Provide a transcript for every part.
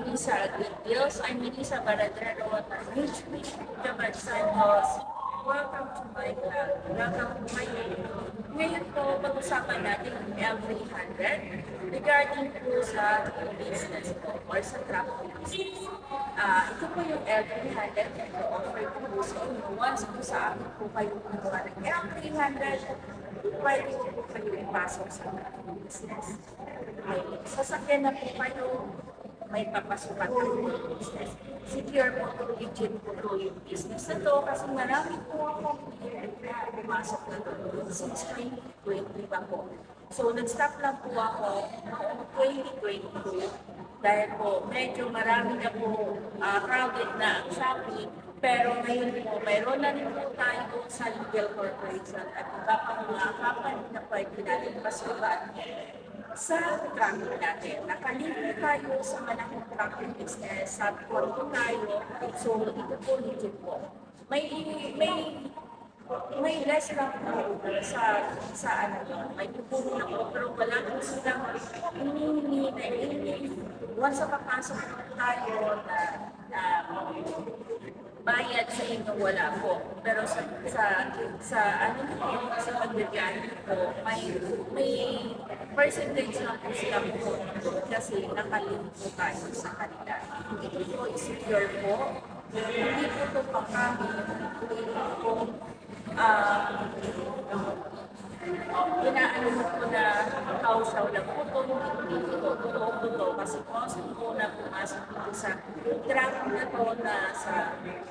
Melissa Aguilos. I'm Melissa Baradero at HB Japan Santos. Welcome to my vlog. Welcome to my video. Ngayon po, pag-usapan natin yung L300 regarding po sa business po or sa traffic business. Ito po yung L300 na offer ko po sa inyo. Once po sa akin po kayo kumuha ng L300, pwede po kayo ipasok sa traffic business. May sasakyan na po kayo, may papasukan ng business. Secure po ito, legit po ito yung business na ito kasi marami po ako pumasok na ito since 2020 pa po. So, nag-stop lang po ako noong 2022 dahil po medyo marami na po crowded na ang shopping. Pero ngayon po, mayroon na rin po tayo sa legal corporation at iba pang mga company na pwede natin pasukan sa traffic natin. Nakalink po tayo sa malaking traffic business, subcon po tayo, so ito po legit po. May less lang po sa ano, may pupuno na po, pero wala po silang hinihingi na hinihingi. Once sa papasok po tayo na bayad sa inyo, wala po. Pero sa ano po, sa pagbibigyan po, may percentage lang po sila po kasi nakalink po tayo sa kanila. Ito po is secure po. Hindi po ito pangkami. Hindi po inaano mo po na kausaw lang po ito. Hindi po ito kasi kung po na pumasok dito sa traffic na ito na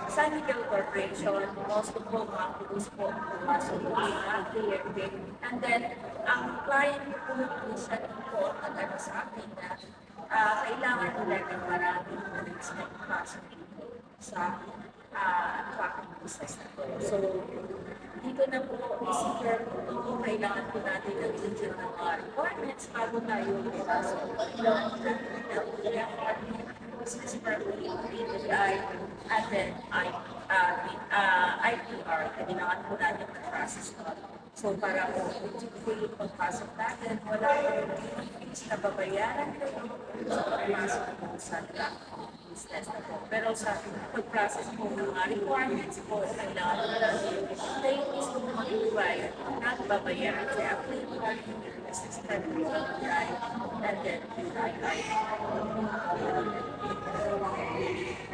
sa legal corporation, most of po mga police po pumasok po mga PRD. And then, ang client po siya po nagano sa akin na kailangan nila ng maraming police na pumasok dito sa traffic business na ito. So, dito na po, i-secure po ito. Kailangan po natin nag-legit ng mga requirements bago tayo ipasok. Kailangan po natin ng business permit, PTI, and then IPR. Kailangan po natin mag-process ito. So, para po, legit po yung pagpasok natin, wala po fees na babayaran kayo sa pagpasok po sa business na po. Pero sa pag-process po ng mga requirements po, kailangan po natin tayo is po mag-provide at babayaran sa applicant business permit, and then PTI.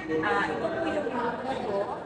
Ito po yung mga po,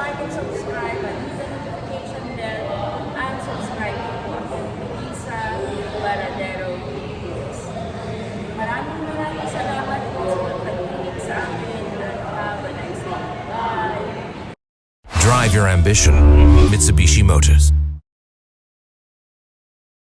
like and subscribe and hit the notification bell and subscribe to po ako. Melissa Baradero Videos. Maraming salamat po sa pagkikinig sa akin and have a nice day. Bye! Drive your ambition. Mitsubishi Motors.